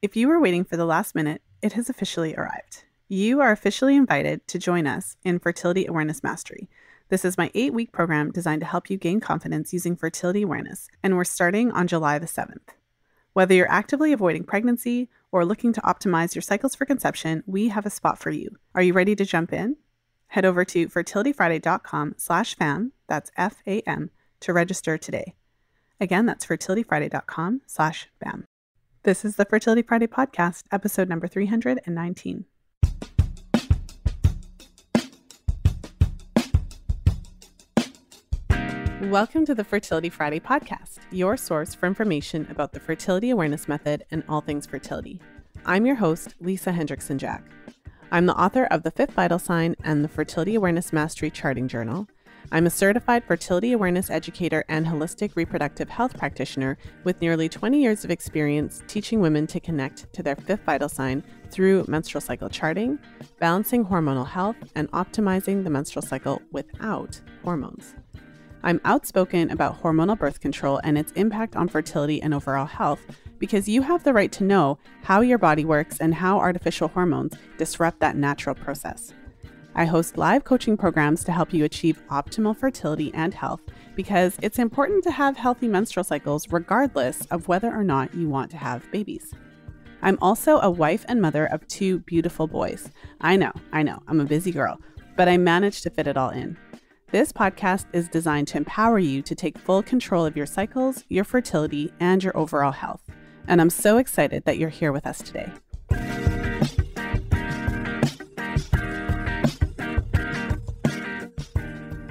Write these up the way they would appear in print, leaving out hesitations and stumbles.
If you were waiting for the last minute, it has officially arrived. You are officially invited to join us in Fertility Awareness Mastery. This is my 8-week program designed to help you gain confidence using fertility awareness, and we're starting on July the 7th. Whether you're actively avoiding pregnancy or looking to optimize your cycles for conception, we have a spot for you. Are you ready to jump in? Head over to fertilityfriday.com/fam, that's FAM, to register today. Again, that's fertilityfriday.com/fam. This is the Fertility Friday podcast, episode number 319. Welcome to the Fertility Friday podcast, your source for information about the fertility awareness method and all things fertility. I'm your host, Lisa Hendrickson-Jack. I'm the author of The Fifth Vital Sign and the Fertility Awareness Mastery Charting Journal. I'm a certified fertility awareness educator and holistic reproductive health practitioner with nearly 20 years of experience teaching women to connect to their fifth vital sign through menstrual cycle charting, balancing hormonal health, and optimizing the menstrual cycle without hormones. I'm outspoken about hormonal birth control and its impact on fertility and overall health because you have the right to know how your body works and how artificial hormones disrupt that natural process. I host live coaching programs to help you achieve optimal fertility and health because it's important to have healthy menstrual cycles regardless of whether or not you want to have babies. I'm also a wife and mother of 2 beautiful boys. I know, I'm a busy girl, but I managed to fit it all in. This podcast is designed to empower you to take full control of your cycles, your fertility, and your overall health. And I'm so excited that you're here with us today.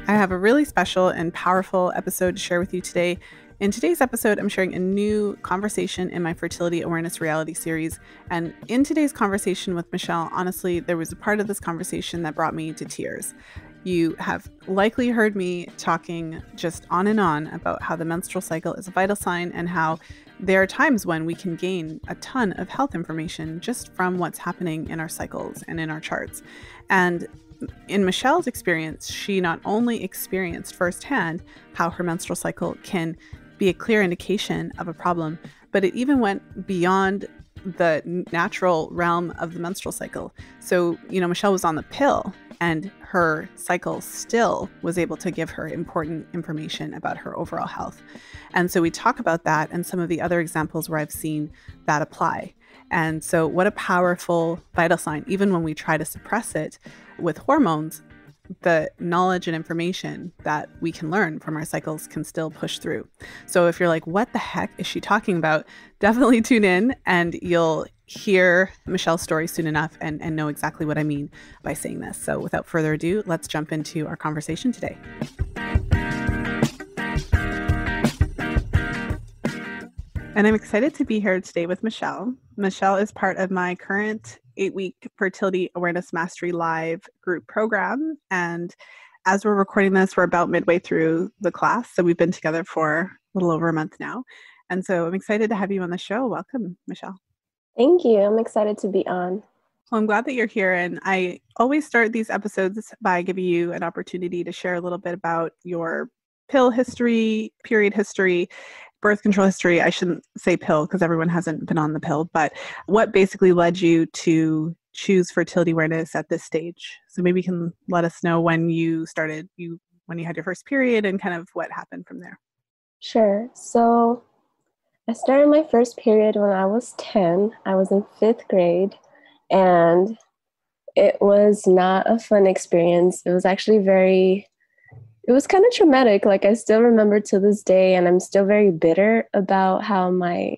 I have a really special and powerful episode to share with you today. In today's episode, I'm sharing a new conversation in my Fertility Awareness Reality Series. And in today's conversation with Michelle, honestly, there was a part of this conversation that brought me to tears. You have likely heard me talking just on and on about how the menstrual cycle is a vital sign and how there are times when we can gain a ton of health information just from what's happening in our cycles and in our charts. And in Michelle's experience, she not only experienced firsthand how her menstrual cycle can be a clear indication of a problem, but it even went beyond the natural realm of the menstrual cycle. So, Michelle was on the pill and her cycle still was able to give her important information about her overall health. And so we talk about that and some of the other examples where I've seen that apply. And so what a powerful vital sign, even when we try to suppress it with hormones, the knowledge and information that we can learn from our cycles can still push through. So if you're like, what the heck is she talking about? Definitely tune in and you'll hear Michelle's story soon enough and know exactly what I mean by saying this. So without further ado, let's jump into our conversation today. And I'm excited to be here today with Michelle. Michelle is part of my current 8-week Fertility Awareness Mastery Live group program. And as we're recording this, we're about midway through the class. So we've been together for a little over a month now. And so I'm excited to have you on the show. Welcome, Michelle. Thank you. I'm excited to be on. Well, I'm glad that you're here. And I always start these episodes by giving you an opportunity to share a little bit about your pill history, period history, birth control history. I shouldn't say pill because everyone hasn't been on the pill, but what basically led you to choose fertility awareness at this stage? So maybe you can let us know when you started, when you had your first period and kind of what happened from there. Sure. So I started my first period when I was 10. I was in 5th grade, and it was not a fun experience. It was actually it was kind of traumatic. Like, I still remember to this day, and I'm still very bitter about how my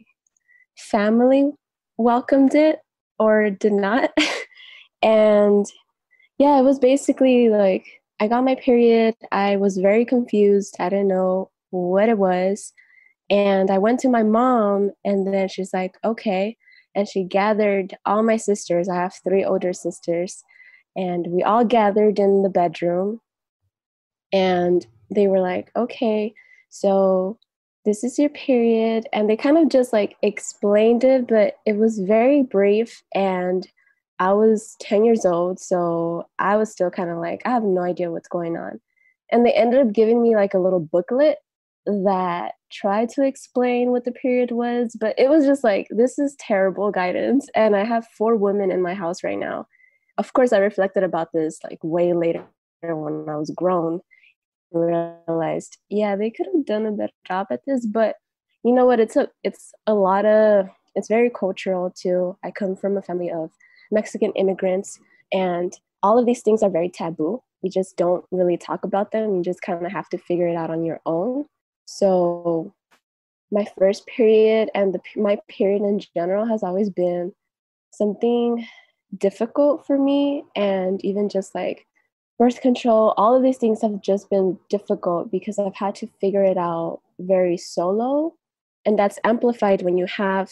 family welcomed it or did not. And yeah, it was basically like, I got my period. I was very confused. I didn't know what it was. And I went to my mom, and then she's like, okay. And she gathered all my sisters. I have 3 older sisters. And we all gathered in the bedroom. And they were like, okay, so this is your period. And they kind of just like explained it, but it was very brief. And I was 10 years old, so I was still kind of like, I have no idea what's going on. And they ended up giving me like a little booklet that tried to explain what the period was, but it was just like, this is terrible guidance. And I have 4 women in my house right now. Of course, I reflected about this like way later when I was grown, realized, yeah, they could have done a better job at this. But you know what? It's very cultural too. I come from a family of Mexican immigrants, and all of these things are very taboo. You just don't really talk about them. You just kind of have to figure it out on your own. So my first period and my period in general has always been something difficult for me. And even just like birth control, all of these things have just been difficult because I've had to figure it out very solo. And that's amplified when you have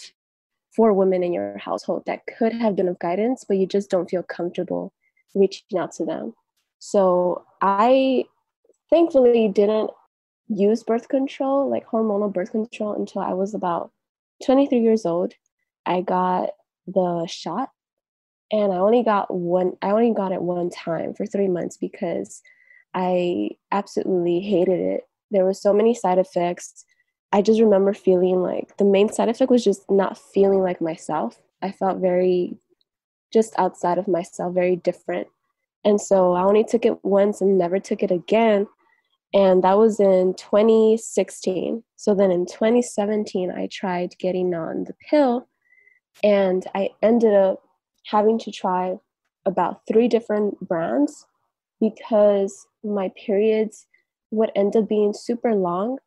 4 women in your household that could have been of guidance, but you just don't feel comfortable reaching out to them. So I thankfully didn't use birth control, like hormonal birth control, until I was about 23 years old. I got the shot, and I only got it one time for 3 months because I absolutely hated it. There were so many side effects. I just remember feeling like the main side effect was just not feeling like myself. I felt very just outside of myself, very different. And so I only took it once and never took it again. And that was in 2016. So then in 2017, I tried getting on the pill, and I ended up having to try about 3 different brands because my periods would end up being super long.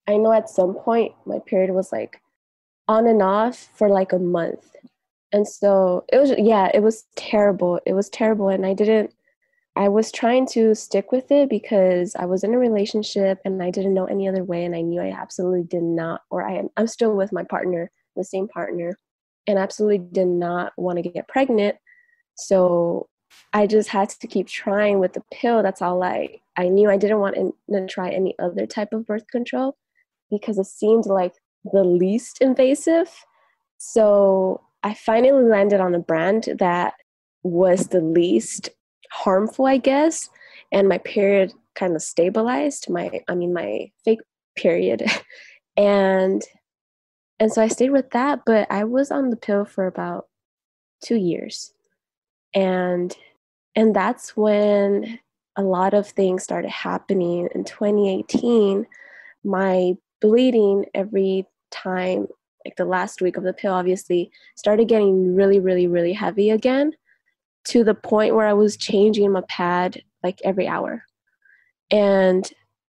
I know at some point my period was like on and off for like a month. And so it was terrible. It was terrible. And I was trying to stick with it because I was in a relationship and I didn't know any other way. And I knew I absolutely did not, I'm still with my partner, the same partner, and absolutely did not want to get pregnant. So I just had to keep trying with the pill. That's all I knew. I didn't want to try any other type of birth control because it seemed like the least invasive. So I finally landed on a brand that was the least harmful, I guess, and my period kind of stabilized. My fake period, and so I stayed with that. But I was on the pill for about 2 years, and that's when a lot of things started happening. In 2018, my bleeding every time, like the last week of the pill, obviously started getting really, really, really heavy again, to the point where I was changing my pad like every hour. And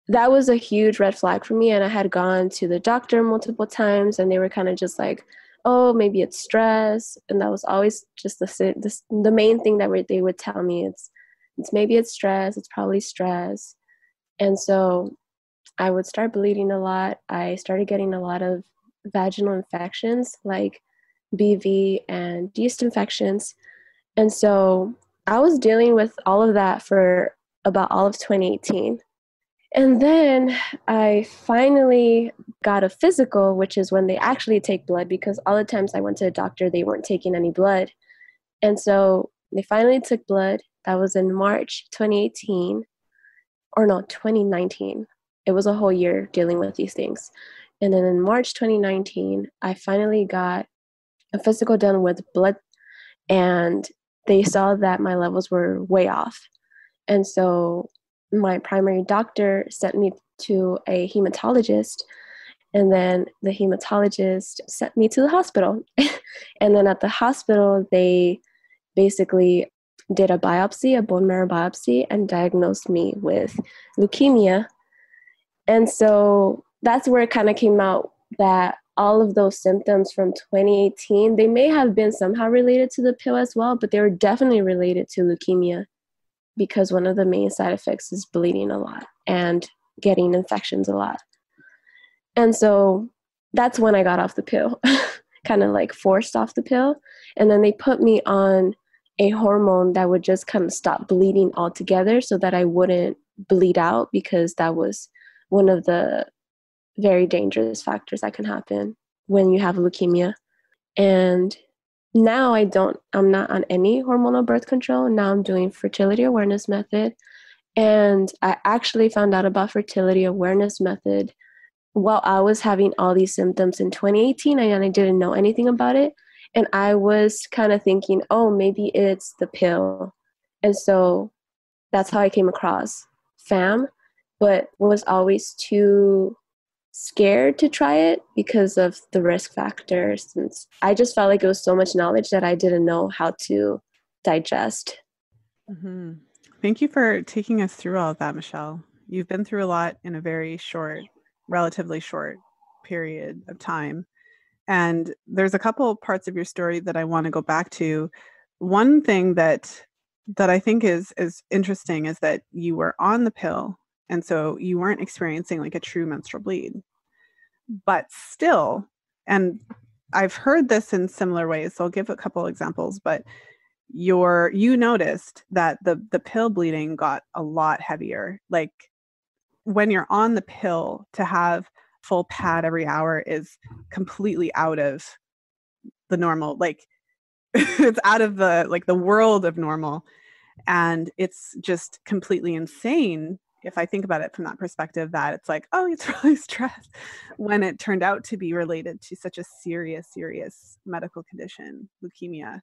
that was a huge red flag for me. And I had gone to the doctor multiple times, and they were kind of just like, oh, maybe it's stress. And that was always just the main thing that they would tell me. It's maybe it's stress. It's probably stress. And so I would start bleeding a lot. I started getting a lot of vaginal infections like BV and yeast infections. And so I was dealing with all of that for about all of 2018. And then I finally got a physical, which is when they actually take blood, because all the times I went to a doctor, they weren't taking any blood. And so they finally took blood. That was in March 2018, or no, 2019. It was a whole year dealing with these things. And then in March 2019, I finally got a physical done with blood, and they saw that my levels were way off. And so my primary doctor sent me to a hematologist, and then the hematologist sent me to the hospital. And then at the hospital, they basically did a biopsy, a bone marrow biopsy, and diagnosed me with leukemia. And so that's where it kind of came out that all of those symptoms from 2018, they may have been somehow related to the pill as well, but they were definitely related to leukemia, because one of the main side effects is bleeding a lot and getting infections a lot. And so that's when I got off the pill, kind of like forced off the pill. And then they put me on a hormone that would just kind of stop bleeding altogether so that I wouldn't bleed out, because that was one of the very dangerous factors that can happen when you have leukemia. And now I'm not on any hormonal birth control. Now I'm doing fertility awareness method. And I actually found out about fertility awareness method while I was having all these symptoms in 2018 and I didn't know anything about it. And I was kind of thinking, oh, maybe it's the pill. And so that's how I came across FAM, but was always too scared to try it because of the risk factors. Since I just felt like it was so much knowledge that I didn't know how to digest. Mm-hmm. Thank you for taking us through all of that, Michelle. You've been through a lot in a very short, relatively short period of time. And there's a couple parts of your story that I want to go back to. One thing that I think is interesting is that you were on the pill, and so you weren't experiencing like a true menstrual bleed. But still, and I've heard this in similar ways, so I'll give a couple examples, but you noticed that the pill bleeding got a lot heavier. Like when you're on the pill, to have full pad every hour is completely out of the normal, like it's out of the world of normal, and it's just completely insane if I think about it from that perspective, that it's like, oh, it's really stress, when it turned out to be related to such a serious medical condition, leukemia.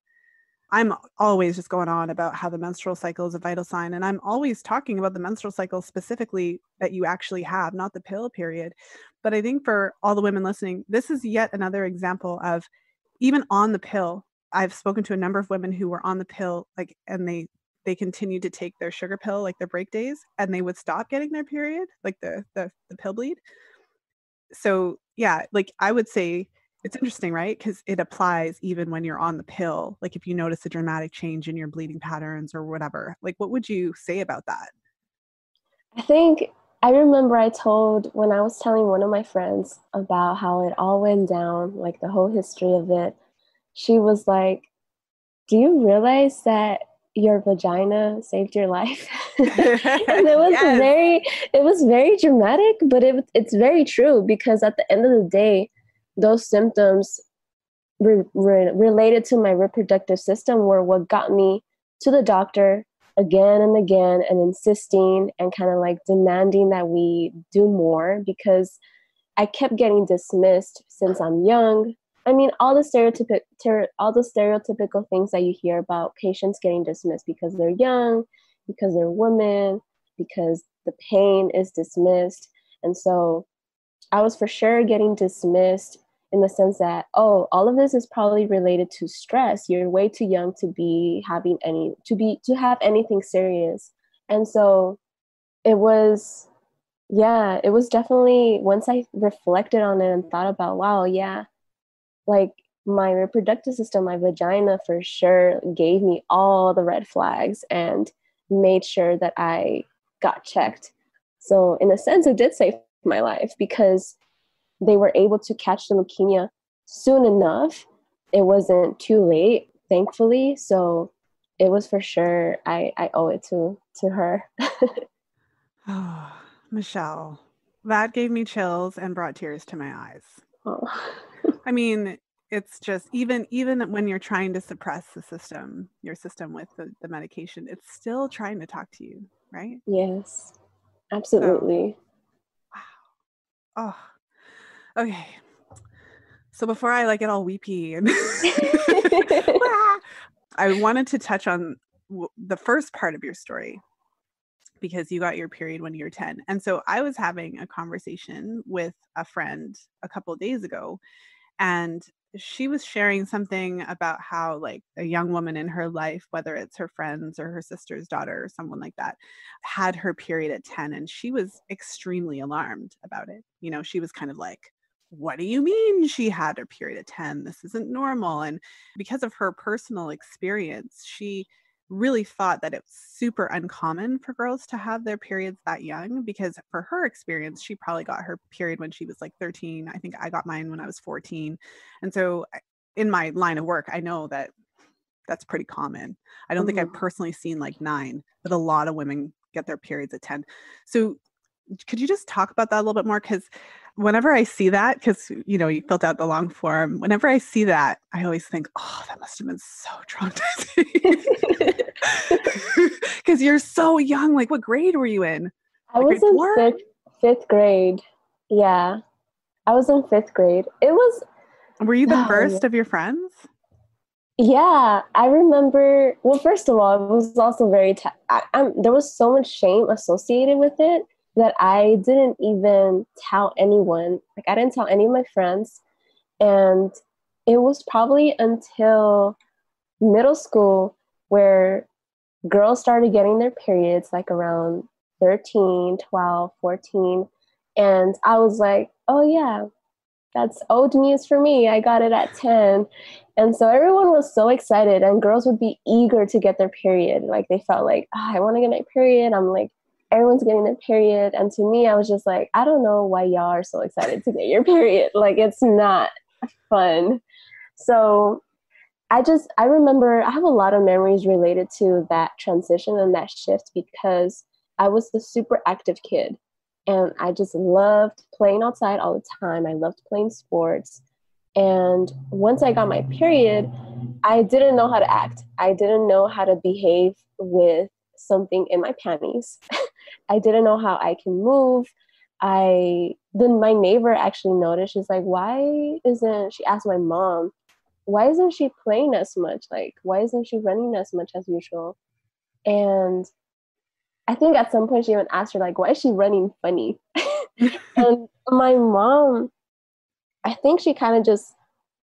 I'm always just going on about how the menstrual cycle is a vital sign. And I'm always talking about the menstrual cycle specifically that you actually have, not the pill period. But I think for all the women listening, this is yet another example of, even on the pill, I've spoken to a number of women who were on the pill, like, and they continued to take their sugar pill, like their break days, and they would stop getting their period, like the pill bleed. So yeah, like I would say it's interesting, right? Because it applies even when you're on the pill. Like if you notice a dramatic change in your bleeding patterns or whatever, like what would you say about that? I think I remember I told when I was telling one of my friends about how it all went down, like the whole history of it, she was like, do you realize that your vagina saved your life? And Yes. it was very dramatic, but it's very true because at the end of the day, those symptoms related to my reproductive system were what got me to the doctor again and again and insisting and kind of like demanding that we do more because I kept getting dismissed since I'm young. I mean, all the stereotypical things that you hear about patients getting dismissed because they're young, because they're women, because the pain is dismissed. And so I was for sure getting dismissed in the sense that, oh, all of this is probably related to stress. You're way too young to be having to have anything serious. And so it was, yeah, it was definitely, once I reflected on it and thought about, wow, yeah, like my reproductive system, my vagina for sure gave me all the red flags and made sure that I got checked. So in a sense, it did save my life because they were able to catch the leukemia soon enough. It wasn't too late, thankfully. So it was for sure, I owe it to her. Oh, Michelle, that gave me chills and brought tears to my eyes. Oh. I mean, it's just, even when you're trying to suppress your system with the medication, it's still trying to talk to you, right? Yes, So, absolutely. wow. Oh, okay. So before I like get all weepy and I wanted to touch on the first part of your story, because you got your period when you were 10. And so I was having a conversation with a friend a couple of days ago, and she was sharing something about how, like, a young woman in her life, whether it's her friends or her sister's daughter or someone like that, had her period at 10, and she was extremely alarmed about it. She was kind of like, what do you mean she had her period at 10? This isn't normal. And because of her personal experience, she really thought that it's super uncommon for girls to have their periods that young, because for her experience, she probably got her period when she was like 13. I think I got mine when I was 14. And so in my line of work, I know that that's pretty common. I don't think I've personally seen like 9, but a lot of women get their periods at 10. So could you just talk about that a little bit more? Because whenever I see that, because you filled out the long form, whenever I see that, I always think, oh, that must have been so traumatizing. Because you're so young. Like, what grade were you in? I Like was grade in 4? fifth grade. Yeah. I was in fifth grade. It was, Were you the oh, first of your friends? yeah, I remember. Well, first of all, it was also very, there was so much shame associated with it that I didn't even tell anyone. Like, I didn't tell any of my friends. And it was probably until middle school where girls started getting their periods, like around 13, 12, 14. And I was like, oh, yeah, that's old news for me. I got it at 10. And so everyone was so excited, and girls would be eager to get their period. Like they felt like, I want to get my period. I'm like, everyone's getting their period. And to me, I was just like, I don't know why y'all are so excited to get your period. Like, it's not fun. So I remember I have a lot of memories related to that transition and that shift because I was the super active kid and I just loved playing outside all the time. I loved playing sports. And once I got my period, I didn't know how to act. I didn't know how to behave with something in my panties. I didn't know how I can move. Then my neighbor actually noticed. She's like, "Why isn't?" She asked my mom, "Why isn't she playing as much? Like, why isn't she running as much as usual?" And I think at some point she even asked her, like, "Why is she running funny?" And my mom, I think she kind of just,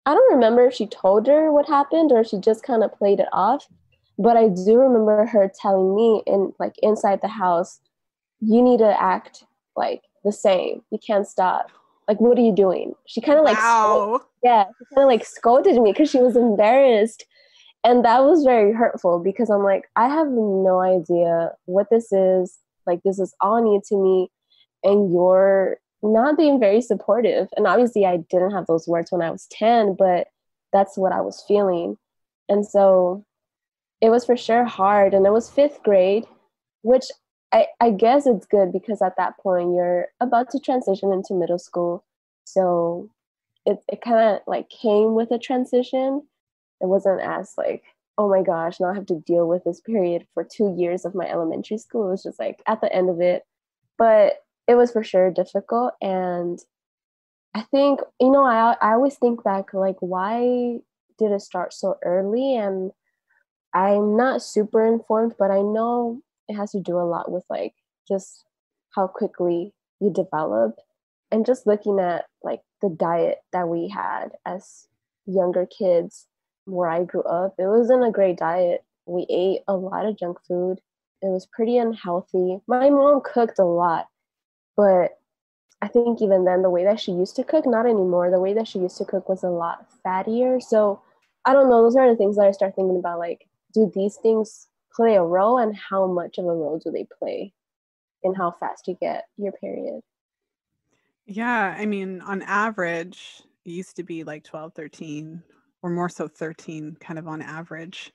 I don't remember if she told her what happened or she just kind of played it off. But I do remember her telling me in like inside the house, you need to act like the same. You can't stop. Like, what are you doing? She kind of like, Wow. yeah, she kind of like scolded me because she was embarrassed. And that was very hurtful because I'm like, I have no idea what this is. Like, this is all new to me. And you're not being very supportive. And obviously, I didn't have those words when I was 10, but that's what I was feeling. And so it was for sure hard. And it was fifth grade, which I guess it's good because at that point, you're about to transition into middle school. So it kind of like came with a transition. It wasn't as like, oh my gosh, now I have to deal with this period for 2 years of my elementary school. It was just like at the end of it. But it was for sure difficult. And I think, I always think back, like, why did it start so early? And I'm not super informed, but I know it has to do a lot with like just how quickly you develop and just looking at like the diet that we had as younger kids where I grew up. It wasn't a great diet. We ate a lot of junk food. It was pretty unhealthy. My mom cooked a lot, but I think even then, the way that she used to cook, not anymore. The way that she used to cook was a lot fattier. So I don't know. Those are the things that I start thinking about. Like, do these things play a role, and how much of a role do they play in how fast you get your period? Yeah, I mean, on average, it used to be like 12, 13, or more so 13, kind of on average.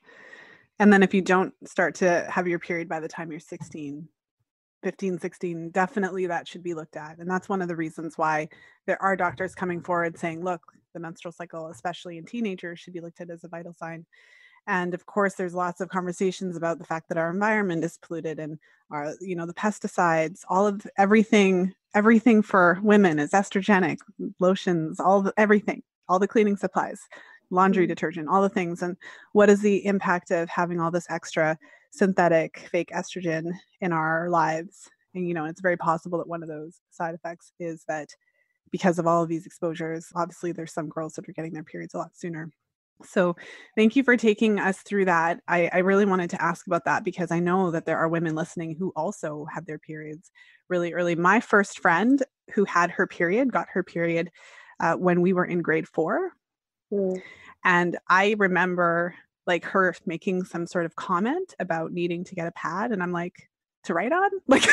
And then if you don't start to have your period by the time you're 16, 15, 16, definitely that should be looked at. And that's one of the reasons why there are doctors coming forward saying, look, the menstrual cycle, especially in teenagers, should be looked at as a vital sign. And of course, there's lots of conversations about the fact that our environment is polluted and our, the pesticides, all of everything for women is estrogenic, lotions, everything, all the cleaning supplies, laundry Mm. detergent, all the things. And what is the impact of having all this extra synthetic fake estrogen in our lives? And, it's very possible that one of those side effects is that because of all of these exposures, obviously there's some girls that are getting their periods a lot sooner. So thank you for taking us through that. I really wanted to ask about that because I know that there are women listening who also had their periods really early. My first friend who had her period got her period when we were in grade 4. Mm. And I remember like her making some sort of comment about needing to get a pad. And I'm like, to write on? Like,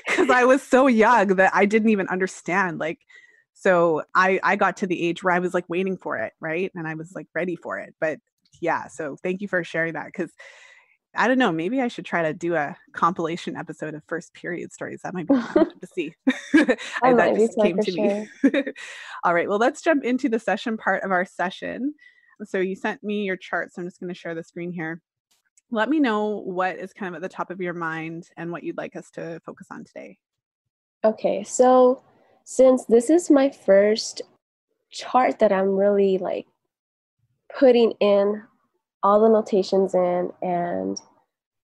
because I was so young that I didn't even understand. Like, so I got to the age where I was like waiting for it, right? And I was like ready for it. But yeah, so thank you for sharing that because I don't know, maybe I should try to do a compilation episode of first period stories. That might be fun to see. That That might be just fun came for to me. sure. All right, well, let's jump into the session part of our session. So you sent me your chart, so I'm just going to share the screen here. Let me know what is kind of at the top of your mind and what you'd like us to focus on today. Okay, so since this is my first chart that I'm really like putting in all the notations in, and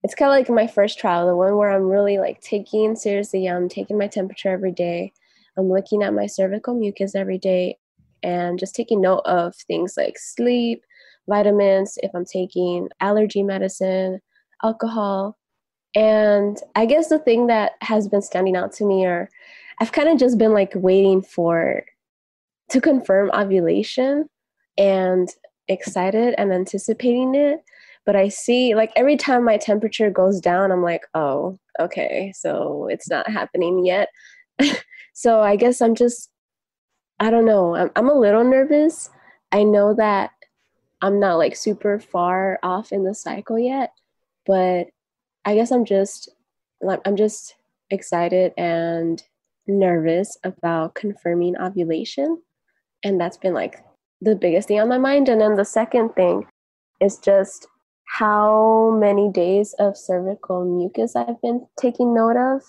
it's kind of like my first trial, the one where I'm really like taking seriously, I'm taking my temperature every day, I'm looking at my cervical mucus every day, and just taking note of things like sleep, vitamins, if I'm taking allergy medicine, alcohol. And I guess the thing that has been standing out to me, or I've kind of just been like waiting for to confirm ovulation and excited and anticipating it. But I see like every time my temperature goes down, I'm like, oh, okay, so it's not happening yet. So I guess I don't know, I'm a little nervous. I know that I'm not like super far off in the cycle yet, but I guess I'm just excited and nervous about confirming ovulation. And that's been like the biggest thing on my mind. And then the second thing is just how many days of cervical mucus I've been taking note of.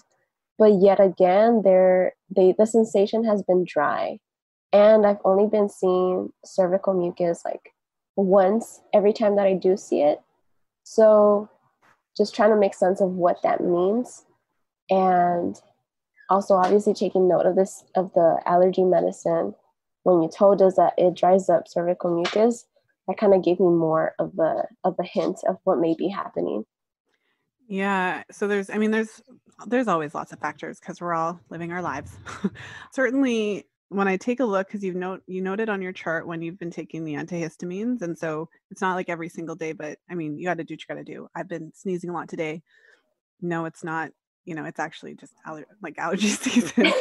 But yet again, the sensation has been dry. And I've only been seeing cervical mucus like once every time that I do see it. So just trying to make sense of what that means. And also obviously taking note of the allergy medicine. When you told us that it dries up cervical mucus, that kind of gave me more of a hint of what may be happening. Yeah. So there's always lots of factors because we're all living our lives. Certainly when I take a look, because you noted on your chart when you've been taking the antihistamines. And so it's not like every single day, but I mean, you got to do what you got to do. I've been sneezing a lot today. No, it's not, it's actually just allergy season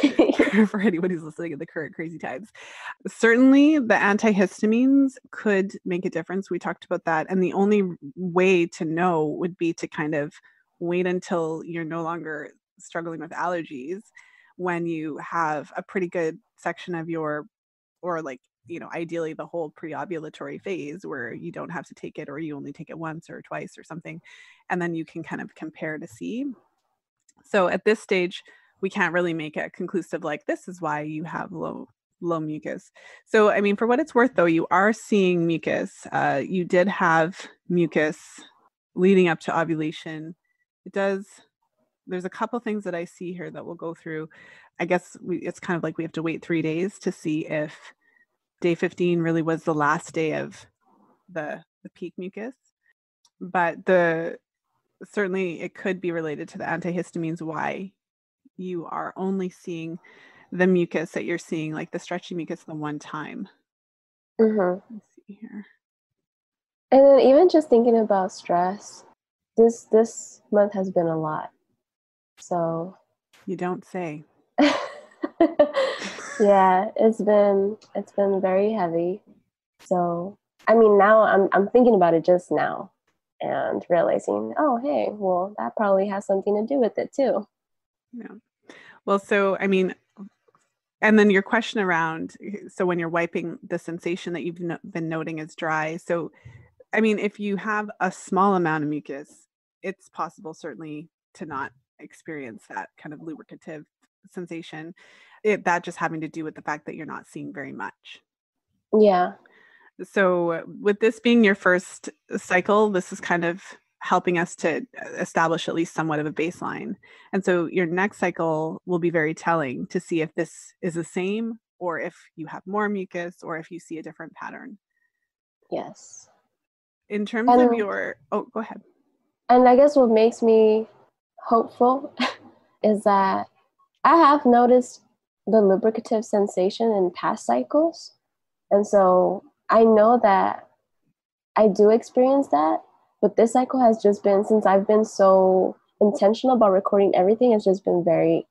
for anybody who's listening in the current crazy times. Certainly the antihistamines could make a difference. We talked about that. And the only way to know would be to kind of wait until you're no longer struggling with allergies when you have a pretty good section of or like, ideally the whole pre-ovulatory phase where you don't have to take it, or you only take it once or twice or something. And then you can kind of compare to see. So at this stage, we can't really make a conclusive, like, this is why you have low mucus. So, I mean, for what it's worth, though, you are seeing mucus. You did have mucus leading up to ovulation. There's a couple things that I see here that we'll go through. I guess it's kind of like we have to wait 3 days to see if day 15 really was the last day of the peak mucus. But certainly it could be related to the antihistamines, why you are only seeing the mucus that you're seeing, like the stretchy mucus, the one time. Mm-hmm. Let's see here. And then even just thinking about stress, this month has been a lot. So You don't say. yeah, it's been very heavy. So I mean, now I'm thinking about it just now and realizing, oh hey, well that probably has something to do with it too. Yeah. Well, so I mean, and then your question around, so when you're wiping, the sensation that you've been noting is dry. So, I mean, if you have a small amount of mucus, it's possible certainly to not experience that kind of lubricative sensation. That just having to do with the fact that you're not seeing very much. Yeah. So, with this being your first cycle, this is kind of helping us to establish at least somewhat of a baseline. And so, your next cycle will be very telling to see if this is the same, or if you have more mucus, or if you see a different pattern. Yes. In terms of go ahead. And I guess what makes me hopeful is that I have noticed the lubricative sensation in past cycles. And so I know that I do experience that, but this cycle has just been, since I've been so intentional about recording everything, it's just been very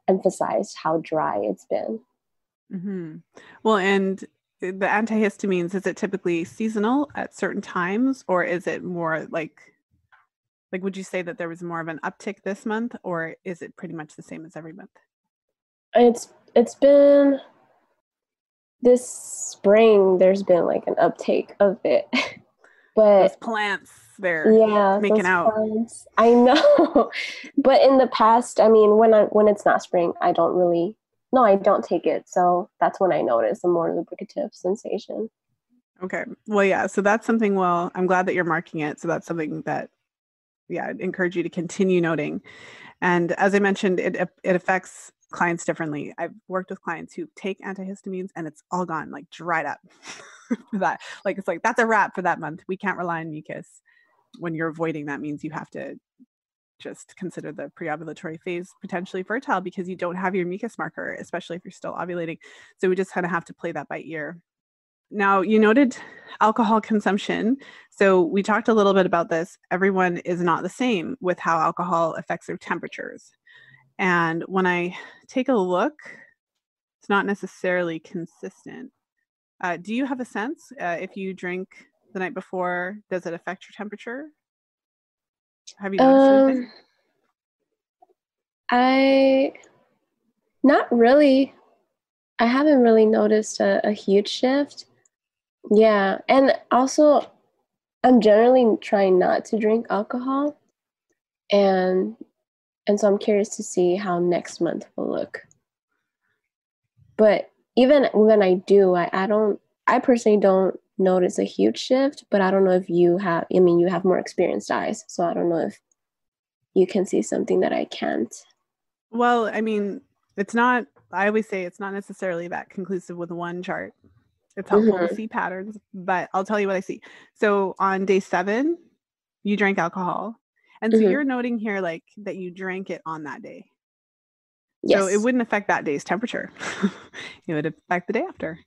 emphasized how dry it's been. Mm-hmm. Well, and the antihistamines, is it typically seasonal at certain times, or is it more like would you say that there was more of an uptick this month, or is it pretty much the same as every month? It's been this spring, there's been like an uptake of it. But those plants, they're yeah, making those out. plants. I know. But in the past, I mean, when it's not spring, I don't really No, I don't take it. So that's when I notice a more lubricative sensation. Okay. Well, yeah. So that's something, well, I'm glad that you're marking it. So that's something that, yeah, I'd encourage you to continue noting. And as I mentioned, it affects clients differently. I've worked with clients who take antihistamines and it's all gone, like dried up for that. Like it's like that's a wrap for that month. We can't rely on mucus. When you're avoiding that means you have to just consider the preovulatory phase potentially fertile because you don't have your mucus marker, especially if you're still ovulating. So we just kind of have to play that by ear. Now, you noted alcohol consumption. So we talked a little bit about this. Everyone is not the same with how alcohol affects their temperatures. And when I take a look, it's not necessarily consistent. Do you have a sense if you drink the night before, does it affect your temperature? Have you noticed anything? Um, I not really. I haven't really noticed a huge shift. Yeah, and also I'm generally trying not to drink alcohol, and so I'm curious to see how next month will look. But even when I do, I personally don't notice a huge shift, but I don't know if you have, I mean, you have more experienced eyes, so I don't know if you can see something that I can't. Well, I mean, it's not, I always say it's not necessarily that conclusive with one chart. It's helpful to Mm-hmm. see patterns, but I'll tell you what I see. So on day 7, you drank alcohol. And so Mm-hmm. you're noting here like that you drank it on that day. So it Yes. wouldn't affect that day's temperature. It would affect the day after.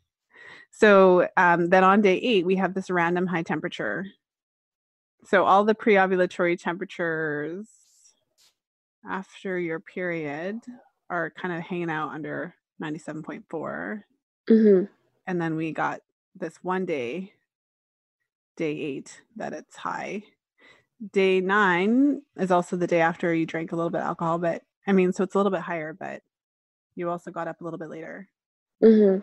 So then on day 8, we have this random high temperature. So all the pre-ovulatory temperatures after your period are kind of hanging out under 97.4. Mm-hmm. And then we got this one day, day 8, that it's high. Day 9 is also the day after you drank a little bit of alcohol, but I mean, so it's a little bit higher, but you also got up a little bit later. Mm-hmm.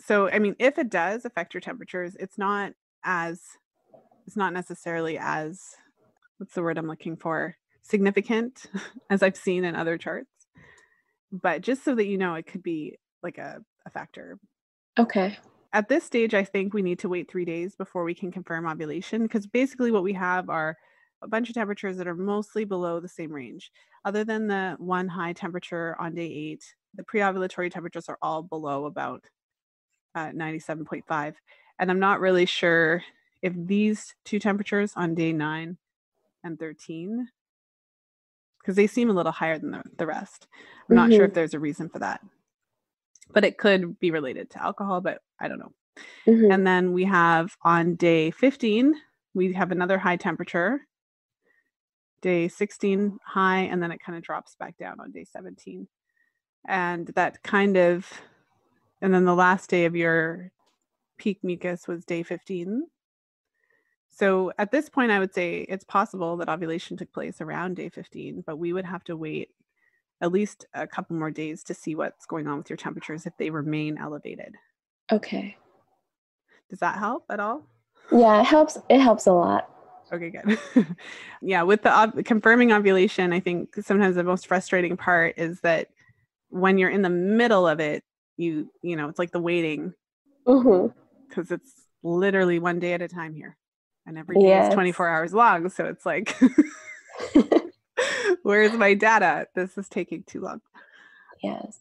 So, I mean, if it does affect your temperatures, as, it's not necessarily as, what's the word I'm looking for? Significant as I've seen in other charts. But just so that you know, it could be like a factor. Okay. At this stage, I think we need to wait 3 days before we can confirm ovulation because basically what we have are a bunch of temperatures that are mostly below the same range. Other than the one high temperature on day 8, the pre-ovulatory temperatures are all below about 97.5. And I'm not really sure if these two temperatures on day 9 and 13, because they seem a little higher than the rest. I'm not sure Mm-hmm. if there's a reason for that, but it could be related to alcohol, but I don't know. Mm-hmm. And then we have on day 15, we have another high temperature. Day 16 high, and then it kind of drops back down on day 17. And that kind of, and then the last day of your peak mucus was day 15. So at this point, I would say it's possible that ovulation took place around day 15, but we would have to wait at least a couple more days to see what's going on with your temperatures if they remain elevated. Okay. Does that help at all? Yeah, it helps. It helps a lot. Okay, good. Yeah, with the confirming ovulation, I think sometimes the most frustrating part is that when you're in the middle of it, you know, it's like the waiting Mm-hmm. because it's literally one day at a time here. And every day is Yes. 24 hours long. So it's like, where's my data? This is taking too long. Yes.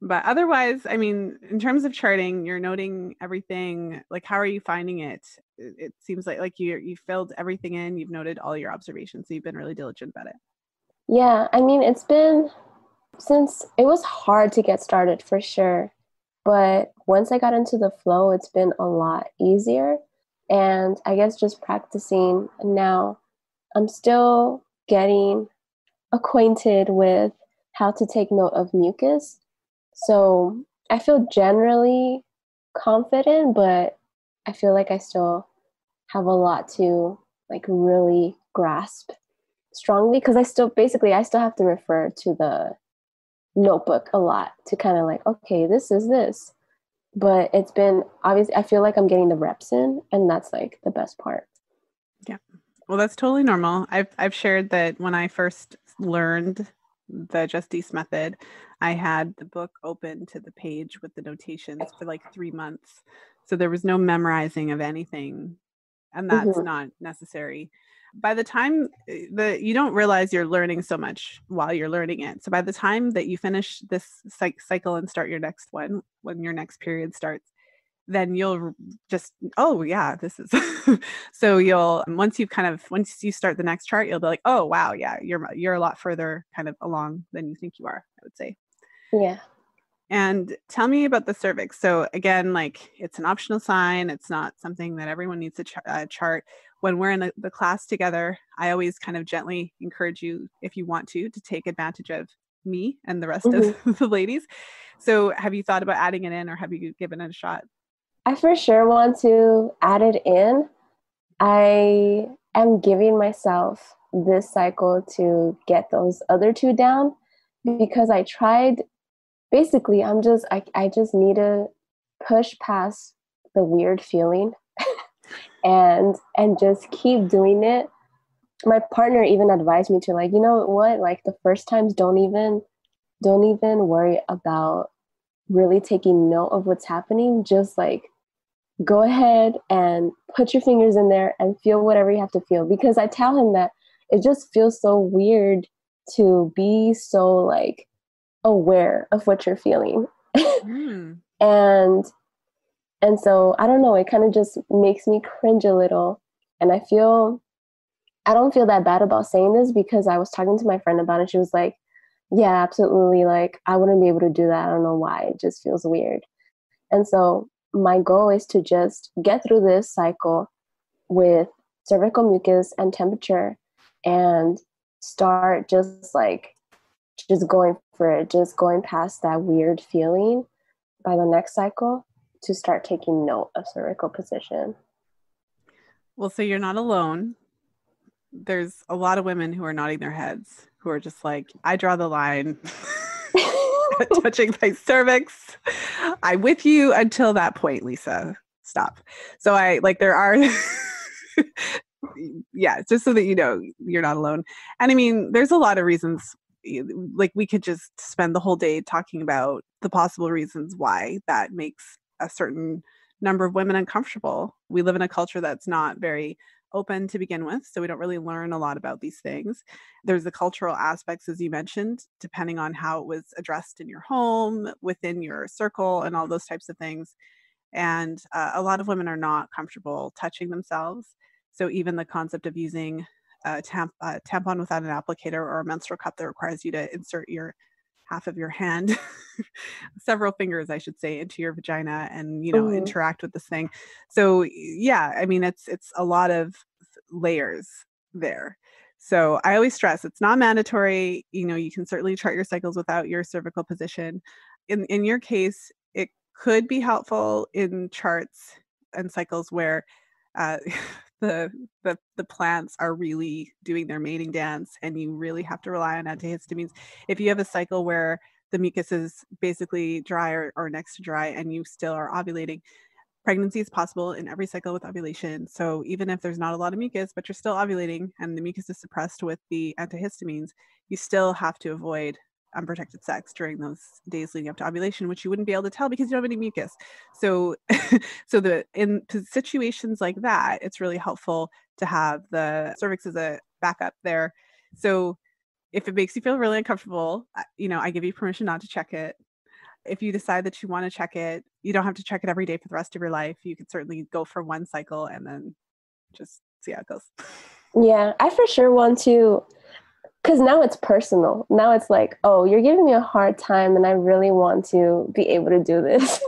But otherwise, I mean, in terms of charting, you're noting everything. Like, how are you finding it? It seems like you filled everything in. You've noted all your observations. So you've been really diligent about it. Yeah, I mean, it's been since it was hard to get started for sure. But once I got into the flow, it's been a lot easier. And I guess just practicing now, I'm still getting acquainted with how to take note of mucus. So I feel generally confident, but I feel like I still have a lot to like really grasp strongly because I still have to refer to the notebook a lot to kind of like, okay, this is this. But it's been obviously, I feel like I'm getting the reps in, and that's like the best part. Yeah. Well, that's totally normal. I've shared that when I first learned the Justice method, I had the book open to the page with the notations for like 3 months. So there was no memorizing of anything, and that's not necessary. By the time you don't realize you're learning so much while you're learning it. So by the time that you finish this cycle and start your next one, when your next period starts, then you'll just, oh yeah, this is so you'll once you start the next chart, you'll be like, oh wow, yeah, you're a lot further kind of along than you think you are, I would say. Yeah. And tell me about the cervix. So again, like, it's an optional sign. It's not something that everyone needs to chart. When we're in the class together, I always kind of gently encourage you, if you want to take advantage of me and the rest of the ladies. So have you thought about adding it in, or have you given it a shot? I for sure want to add it in. I am giving myself this cycle to get those other two down, because I tried. Basically, I just need to push past the weird feeling and just keep doing it. My partner even advised me to, like, you know what, like, the first times don't even worry about really taking note of what's happening. Just like, go ahead and put your fingers in there and feel whatever you have to feel. Because I tell him that it just feels so weird to be so like aware of what you're feeling. and so I don't know, it kind of just makes me cringe a little. And I don't feel that bad about saying this, because I was talking to my friend about it. She was like, yeah, absolutely, like, I wouldn't be able to do that. I don't know why, it just feels weird. And so my goal is to just get through this cycle with cervical mucus and temperature, and start just going for it, just going past that weird feeling by the next cycle, to start taking note of cervical position. Well, so you're not alone. There's a lot of women who are nodding their heads, who are just like, I draw the line at touching my cervix. I'm with you until that point, Lisa. Stop. So there are, yeah, just so that you know, you're not alone. And I mean, there's a lot of reasons. Like, we could just spend the whole day talking about the possible reasons why that makes a certain number of women uncomfortable. We live in a culture that's not very open to begin with, so we don't really learn a lot about these things. There's the cultural aspects, as you mentioned, depending on how it was addressed in your home, within your circle, and all those types of things. And a lot of women are not comfortable touching themselves. So even the concept of using a tampon without an applicator, or a menstrual cup that requires you to insert your half of your hand, several fingers, I should say, into your vagina, and interact with this thing. So yeah, I mean, it's a lot of layers there. So I always stress, it's not mandatory. You can certainly chart your cycles without your cervical position. In your case, it could be helpful in charts and cycles where uh, the plants are really doing their mating dance, and you really have to rely on antihistamines. If you have a cycle where the mucus is basically dry, or next to dry, and you still are ovulating, pregnancy is possible in every cycle with ovulation. So even if there's not a lot of mucus, but you're still ovulating and the mucus is suppressed with the antihistamines, you still have to avoid unprotected sex during those days leading up to ovulation, which you wouldn't be able to tell because you don't have any mucus. So in situations like that, it's really helpful to have the cervix as a backup there. So if it makes you feel really uncomfortable, I give you permission not to check it. If you decide that you want to check it, you don't have to check it every day for the rest of your life. You could certainly go for one cycle and then just see how it goes. Yeah, I for sure want to, because now it's personal. Now it's like, oh, you're giving me a hard time, and I really want to be able to do this.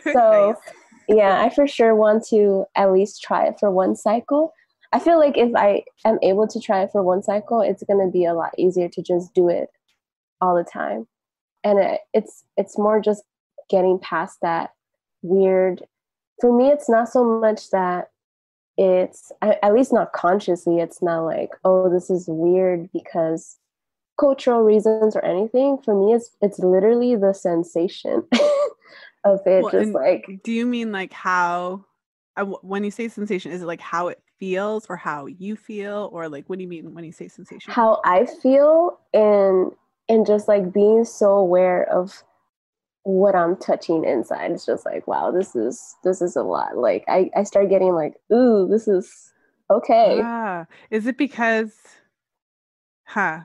So nice. Yeah, I for sure want to at least try it for one cycle. I feel like if I am able to try it for one cycle, it's going to be a lot easier to just do it all the time. And it's more just getting past that weird. For me, it's not so much that it's, at least not consciously, it's not like, oh, this is weird because cultural reasons or anything. For me, it's literally the sensation of it. Well, just like, do you mean like how, when you say sensation, is it like how it feels, or how you feel, or like, what do you mean when you say sensation? How I feel in and just like being so aware of what I'm touching inside. It's just like, wow, this is a lot. Like I start getting like, ooh, this is okay. Is it because, huh?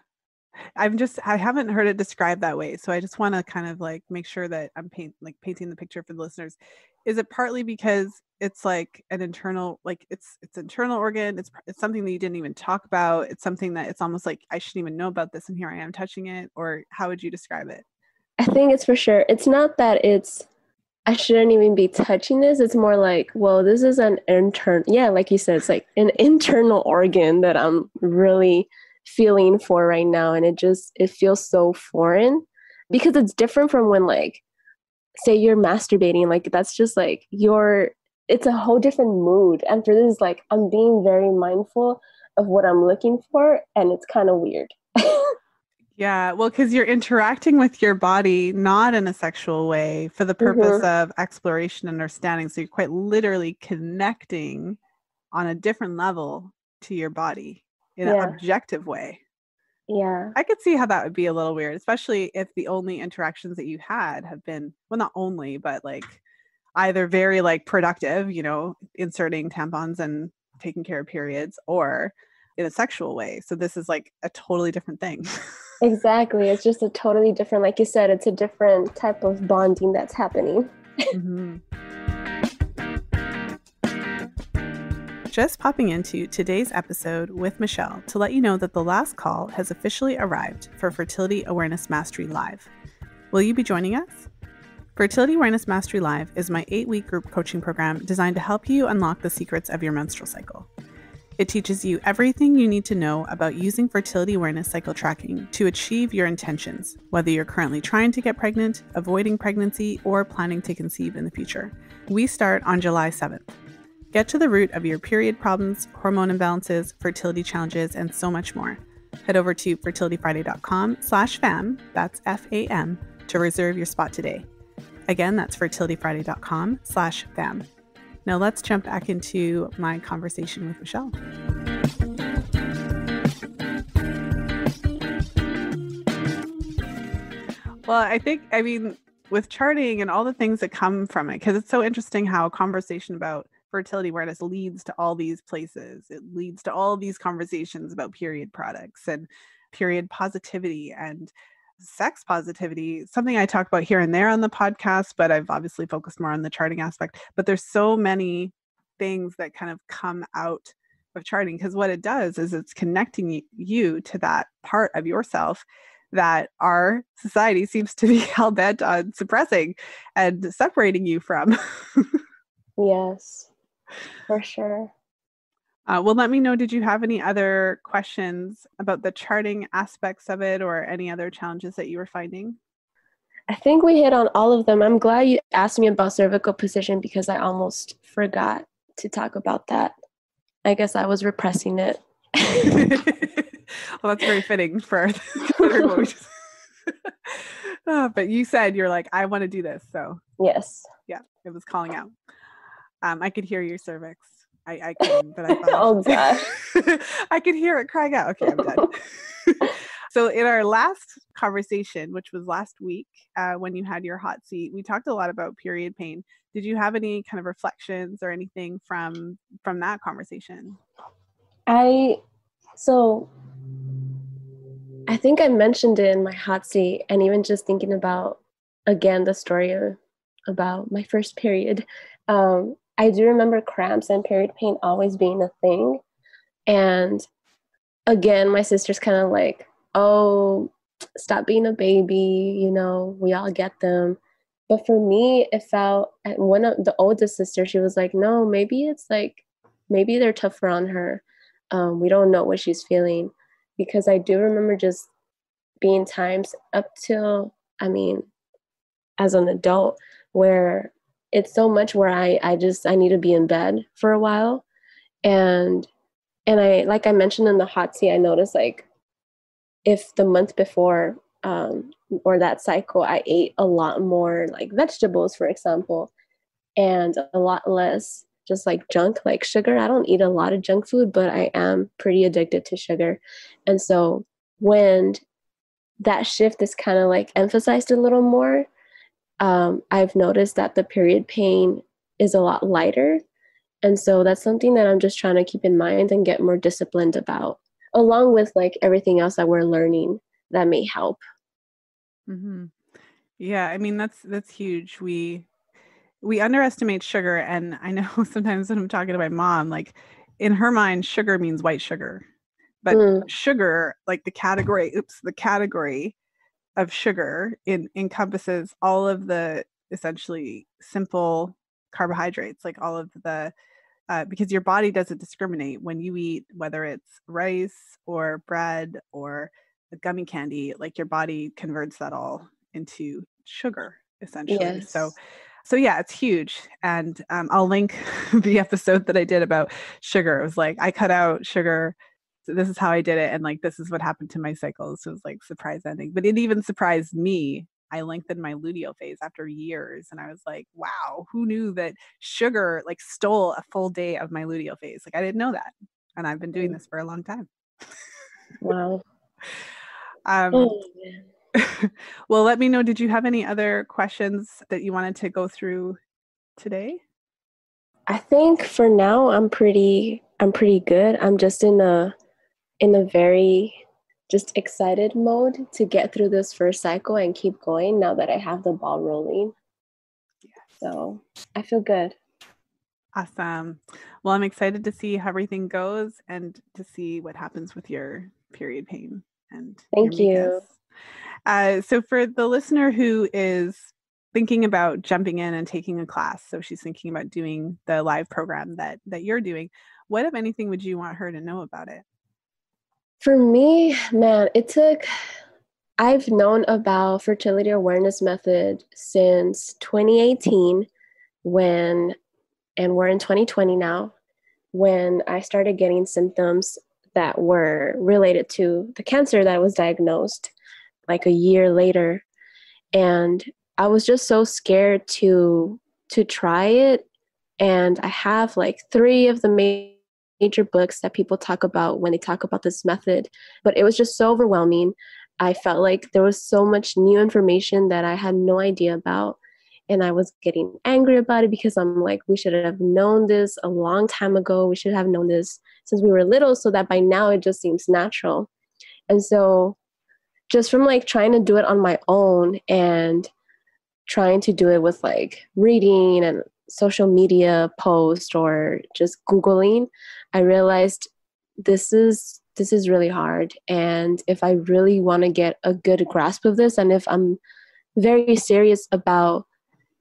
I haven't heard it described that way. So I just want to kind of like make sure that I'm painting the picture for the listeners. Is it partly because it's like an internal, like it's internal organ? It's something that you didn't even talk about. It's something that it's almost like I shouldn't even know about this, and here I am touching it. Or how would you describe it? I think it's for sure. It's not that it's I shouldn't even be touching this. It's more like, well, this is an yeah, like you said, it's like an internal organ that I'm really feeling for right now. And it feels so foreign because it's different from when, like, say you're masturbating, like, that's just like it's a whole different mood. And for this, like, I'm being very mindful of what I'm looking for. And it's kind of weird. Yeah, well, because you're interacting with your body not in a sexual way for the purpose Mm-hmm. of exploration and understanding. So you're quite literally connecting on a different level to your body in an Yeah. objective way. Yeah. I could see how that would be a little weird, especially if the only interactions that you had have been, well, not only, but like either very like productive, inserting tampons and taking care of periods, or in a sexual way. So this is like a totally different thing. Exactly. It's just a totally different, like you said, it's a different type of bonding that's happening. Mm-hmm. Just popping into today's episode with Michelle to let you know that the last call has officially arrived for Fertility Awareness Mastery Live. Will you be joining us? Fertility Awareness Mastery Live is my 8-week group coaching program designed to help you unlock the secrets of your menstrual cycle. It teaches you everything you need to know about using fertility awareness cycle tracking to achieve your intentions, whether you're currently trying to get pregnant, avoiding pregnancy, or planning to conceive in the future. We start on July 7th. Get to the root of your period problems, hormone imbalances, fertility challenges, and so much more. Head over to fertilityfriday.com/fam, that's FAM, to reserve your spot today. Again, that's fertilityfriday.com/fam. Now let's jump back into my conversation with Michelle. Well, I mean, with charting and all the things that come from it, because it's so interesting how a conversation about fertility awareness leads to all these places. It leads to all these conversations about period products and period positivity and sex positivity, something I talk about here and there on the podcast, but I've obviously focused more on the charting aspect. But there's so many things that kind of come out of charting, because what it does is it's connecting you to that part of yourself that our society seems to be hell bent on suppressing and separating you from. Yes, for sure. Well, let me know, did you have any other questions about the charting aspects of it or any other challenges that you were finding? I think we hit on all of them. I'm glad you asked me about cervical position because I almost forgot to talk about that. I guess I was repressing it. Well, that's very fitting for considering what we just but you said you're like, I want to do this. So Yes. yeah, it was calling out. I could hear your cervix. I couldn't, but I thought Oh gosh. I could hear it crying out. Okay, I'm done. So in our last conversation, which was last week, when you had your hot seat, we talked a lot about period pain. Did you have any kind of reflections or anything from that conversation? So I think I mentioned it in my hot seat, and even just thinking about, again, the story about my first period. I do remember cramps and period pain always being a thing. And again, my sister's kind of like, oh, stop being a baby, we all get them. But for me, it felt, one of the oldest sisters, she was like, no, maybe they're tougher on her. We don't know what she's feeling. Because I do remember just being times up till, as an adult, where it's so much where I need to be in bed for a while. And I, like I mentioned in the hot seat, I noticed, like, if the month before or that cycle, I ate a lot more like vegetables, for example, and a lot less just like junk, like sugar. I don't eat a lot of junk food, but I am pretty addicted to sugar. And so when that shift is kind of like emphasized a little more, I've noticed that the period pain is a lot lighter. And so that's something that I'm just trying to keep in mind and get more disciplined about, along with like everything else that we're learning that may help. Mm-hmm. Yeah, I mean that's huge. We underestimate sugar, and I know sometimes when I'm talking to my mom, like in her mind, sugar means white sugar, but Mm, sugar, like the category of sugar encompasses all of the essentially simple carbohydrates, like all of the because your body doesn't discriminate when you eat, whether it's rice or bread or a gummy candy, like your body converts that all into sugar essentially. So, yes. so yeah, it's huge. And I'll link the episode that I did about sugar. It was like I cut out sugar. So this is how I did it. And like, this is what happened to my cycles. So it was like surprise ending, but it even surprised me. I lengthened my luteal phase after years. And I was like, wow, who knew that sugar like stole a full day of my luteal phase? Like I didn't know that. And I've been doing Mm, this for a long time. wow. Um, Oh, man. well, let me know. Did you have any other questions that you wanted to go through today? I think for now I'm pretty good. I'm just in a very just excited mode to get through this first cycle and keep going now that I have the ball rolling. So I feel good. Awesome. Well, I'm excited to see how everything goes and to see what happens with your period pain and your Thank mucus. you. So, for the listener who is thinking about jumping in and taking a class, so she's thinking about doing the live program that you're doing, what, if anything, would you want her to know about it? For me, man, I've known about fertility awareness method since 2018 when, and we're in 2020 now, when I started getting symptoms that were related to the cancer that was diagnosed like a year later. And I was just so scared to try it. And I have like three of the major books that people talk about when they talk about this method, but it was just so overwhelming. I felt like there was so much new information that I had no idea about. And I was getting angry about it because I'm like, we should have known this a long time ago. We should have known this since we were little so that by now it just seems natural. And so just from like trying to do it on my own and trying to do it with like reading and social media posts or just googling, I realized this is really hard, and if I really want to get a good grasp of this, and if I'm very serious about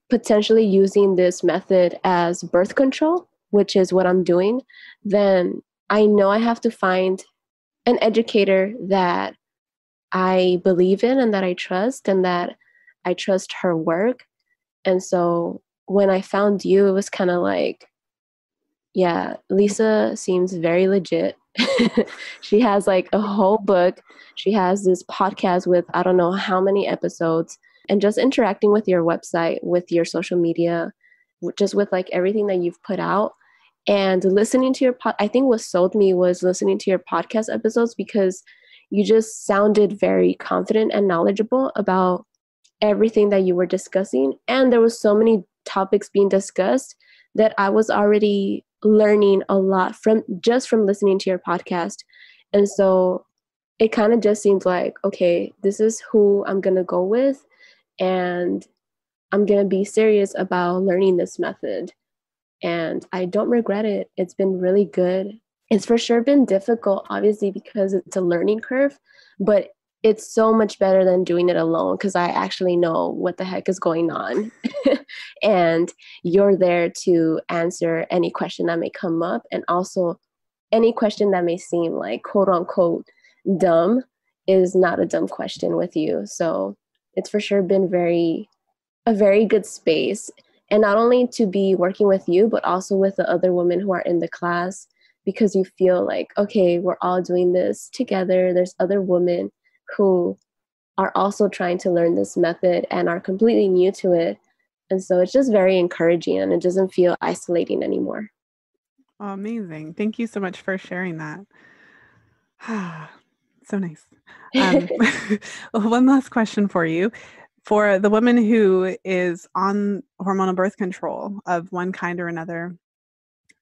potentially using this method as birth control, which is what I'm doing, then I know I have to find an educator that I believe in and that I trust, and that I trust her work. And so when I found you, it was kind of like, yeah, Lisa seems very legit. She has like a whole book. She has this podcast with I don't know how many episodes, and just interacting with your website, with your social media, just with like everything that you've put out. And listening to I think what sold me was listening to your podcast episodes because you just sounded very confident and knowledgeable about everything that you were discussing. And there was so many topics being discussed that I was already learning a lot from listening to your podcast. And so it kind of just seemed like, okay, this is who I'm going to go with, and I'm going to be serious about learning this method. And I don't regret it. It's been really good. It's for sure been difficult, obviously, because it's a learning curve, but it's so much better than doing it alone because I actually know what the heck is going on. And you're there to answer any question that may come up, and also any question that may seem like quote unquote dumb is not a dumb question with you. So it's for sure been a very good space. And not only to be working with you, but also with the other women who are in the class, because you feel like, okay, we're all doing this together. There's other women who are also trying to learn this method and are completely new to it. And so it's just very encouraging, and it doesn't feel isolating anymore. Oh, amazing. Thank you so much for sharing that. So nice. One last question for you. For the woman who is on hormonal birth control of one kind or another,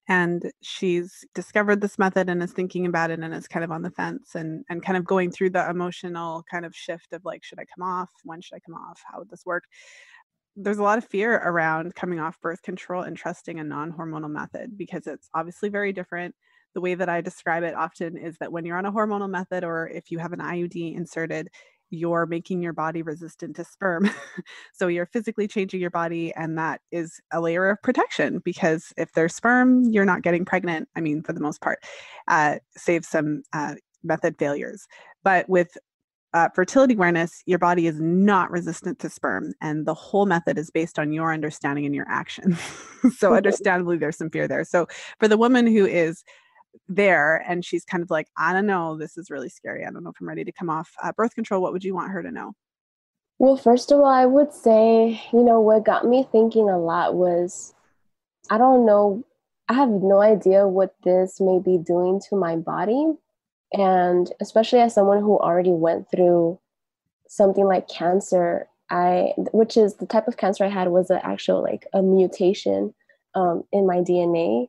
and she's discovered this method and is thinking about it and is kind of on the fence and kind of going through the emotional kind of shift of like, should I come off? When should I come off? How would this work? There's a lot of fear around coming off birth control and trusting a non-hormonal method because it's obviously very different. The way that I describe it often is that when you're on a hormonal method or if you have an IUD inserted, you're making your body resistant to sperm. So you're physically changing your body, and that is a layer of protection because if there's sperm, you're not getting pregnant. I mean, for the most part, save some method failures. But with fertility awareness, your body is not resistant to sperm, and the whole method is based on your understanding and your actions. So, understandably, there's some fear there. So, for the woman who is there and she's kind of like, I don't know, this is really scary. I don't know if I'm ready to come off birth control. What would you want her to know? Well, first of all, I would say, what got me thinking a lot was, I don't know, I have no idea what this may be doing to my body. And especially as someone who already went through something like cancer, which is the type of cancer I had was a mutation in my DNA.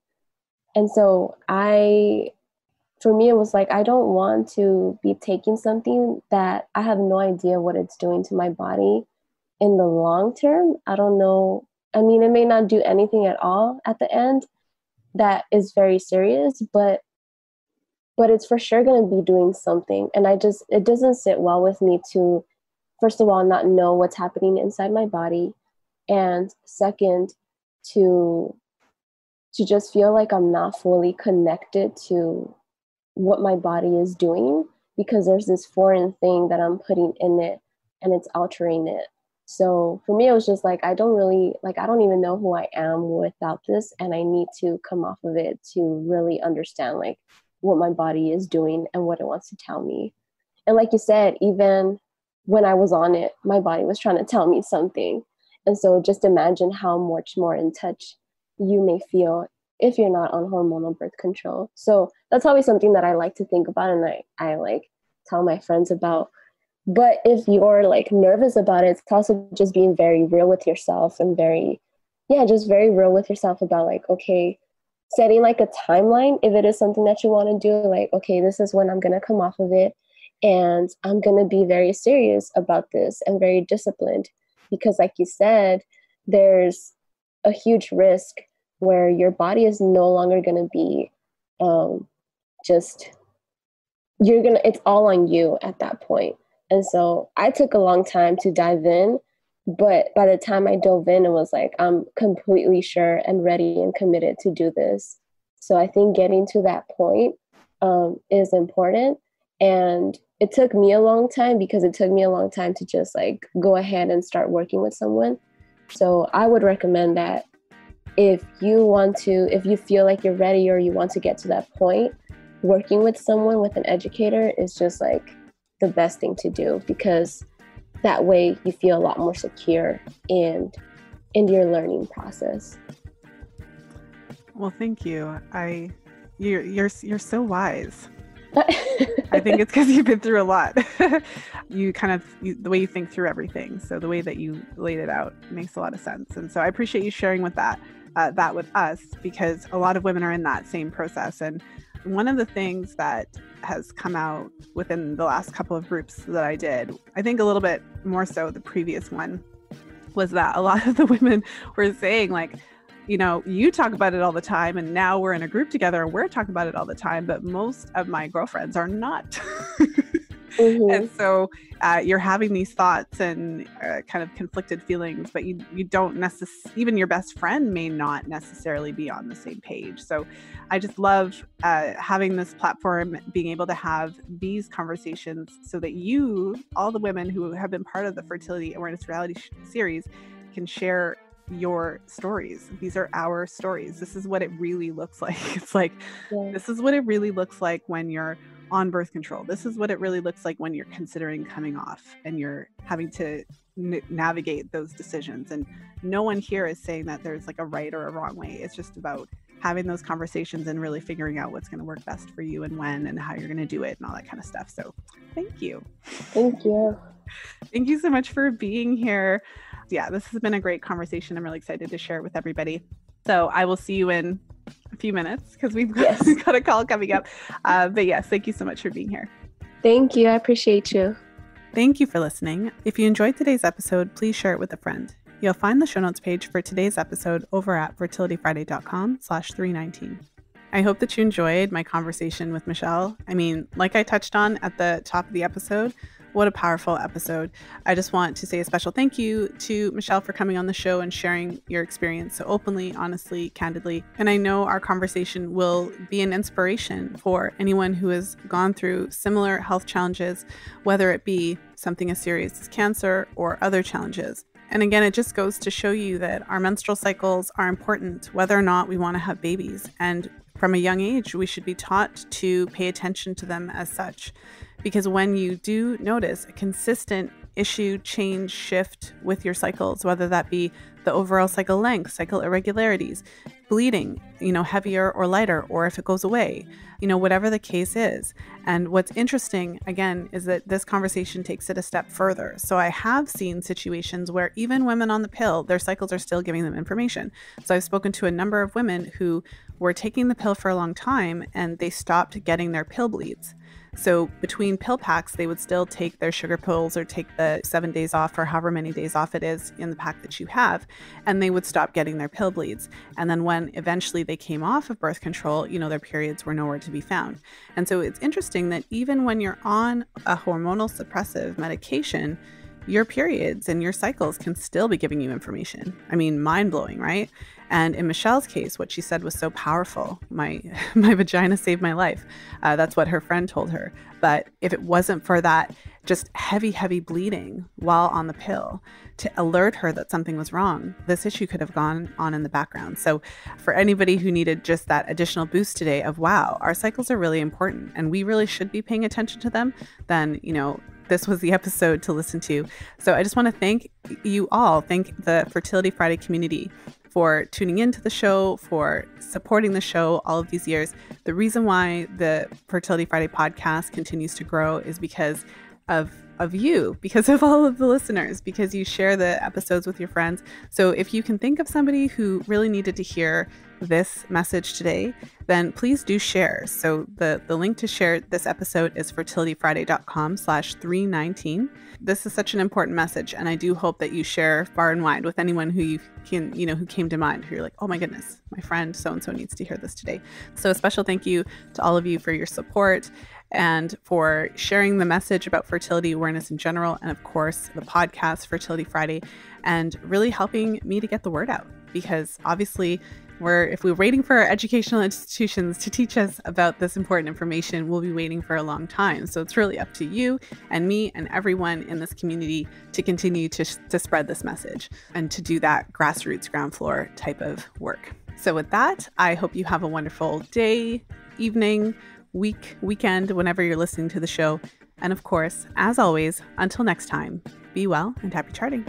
And so for me, it was like, I don't want to be taking something that I have no idea what it's doing to my body in the long term. I don't know. I mean, it may not do anything at all at the end that is very serious, but it's for sure going to be doing something. And it doesn't sit well with me to, first of all, not know what's happening inside my body. And second, to just feel like I'm not fully connected to what my body is doing because there's this foreign thing that I'm putting in it and it's altering it. So for me, it was just like, I don't even know who I am without this. And I need to come off of it to really understand like what my body is doing and what it wants to tell me. And like you said, even when I was on it, my body was trying to tell me something. And so just imagine how much more in touch you may feel if you're not on hormonal birth control. So that's always something that I like to think about and I like tell my friends about. But if you're like nervous about it, it's also just being very real with yourself and just very real with yourself about like, okay, setting like a timeline if it is something that you want to do, like, okay, this is when I'm going to come off of it. And I'm going to be very serious about this and very disciplined because like you said, there's a huge risk where your body is no longer going to be it's all on you at that point. And so I took a long time to dive in, but by the time I dove in, it was like, I'm completely sure and ready and committed to do this. So I think getting to that point is important. And it took me a long time because it took me a long time to just like go ahead and start working with someone. So I would recommend that if you feel like you're ready or you want to get to that point, working with someone, with an educator is just like the best thing to do because that way you feel a lot more secure in your learning process. Well, thank you. You're so wise. I think it's because you've been through a lot. The way you think through everything. So the way that you laid it out makes a lot of sense. And so I appreciate you sharing that with us because a lot of women are in that same process. And one of the things that has come out within the last couple of groups that I did, I think a little bit more so the previous one, was that a lot of the women were saying like, you talk about it all the time and now we're in a group together and we're talking about it all the time, but most of my girlfriends are not. Mm-hmm. And so you're having these thoughts and kind of conflicted feelings, but you don't necessarily, even your best friend may not necessarily be on the same page. So I just love having this platform, being able to have these conversations so that all the women who have been part of the Fertility Awareness Reality Series can share your stories. These are our stories. This is what it really looks like. It's like, This is what it really looks like when you're on birth control. This is what it really looks like when you're considering coming off and you're having to navigate those decisions. And no one here is saying that there's like a right or a wrong way. It's just about having those conversations and really figuring out what's going to work best for you and when and how you're going to do it and all that kind of stuff. So thank you. Thank you. Thank you so much for being here. Yeah, this has been a great conversation. I'm really excited to share it with everybody. So I will see you in a few minutes because we've got a call coming up. But yes, thank you so much for being here. Thank you. I appreciate you. Thank you for listening. If you enjoyed today's episode, please share it with a friend. You'll find the show notes page for today's episode over at fertilityfriday.com/319. I hope that you enjoyed my conversation with Michelle. I mean, like I touched on at the top of the episode, what a powerful episode. I just want to say a special thank you to Michelle for coming on the show and sharing your experience so openly, honestly, candidly. And I know our conversation will be an inspiration for anyone who has gone through similar health challenges, whether it be something as serious as cancer or other challenges. And again, it just goes to show you that our menstrual cycles are important, whether or not we want to have babies. And from a young age, we should be taught to pay attention to them as such. Because when you do notice a consistent issue, change, shift with your cycles, whether that be the overall cycle length, cycle irregularities, bleeding, heavier or lighter, or if it goes away, whatever the case is. And what's interesting, again, is that this conversation takes it a step further. So I have seen situations where even women on the pill, their cycles are still giving them information. So I've spoken to a number of women who were taking the pill for a long time and they stopped getting their pill bleeds. So between pill packs, they would still take their sugar pills or take the 7 days off or however many days off it is in the pack that you have, and they would stop getting their pill bleeds. And then when eventually they came off of birth control, their periods were nowhere to be found. And so it's interesting that even when you're on a hormonal suppressive medication, your periods and your cycles can still be giving you information. I mean, mind-blowing, right? And in Michelle's case, what she said was so powerful. My vagina saved my life. That's what her friend told her. But if it wasn't for that just heavy bleeding while on the pill to alert her that something was wrong, this issue could have gone on in the background. So for anybody who needed just that additional boost today of, wow, our cycles are really important and we really should be paying attention to them, then, this was the episode to listen to. So I just want to thank you all. Thank the Fertility Friday community for tuning into the show, for supporting the show all of these years. The reason why the Fertility Friday podcast continues to grow is because of you, because of all of the listeners, because you share the episodes with your friends. So if you can think of somebody who really needed to hear this message today, then please do share. So the link to share this episode is fertilityfriday.com/319. This is such an important message, and I do hope that you share far and wide with anyone who you can, who came to mind, who you're like, oh my goodness, my friend so-and-so needs to hear this today. So a special thank you to all of you for your support and for sharing the message about fertility awareness in general, and of course the podcast Fertility Friday, and really helping me to get the word out. Because obviously if we're waiting for our educational institutions to teach us about this important information, we'll be waiting for a long time. So it's really up to you and me and everyone in this community to continue to spread this message and to do that grassroots, ground floor type of work. So with that, I hope you have a wonderful day, evening, weekend, whenever you're listening to the show. And of course, as always, until next time, be well and happy charting.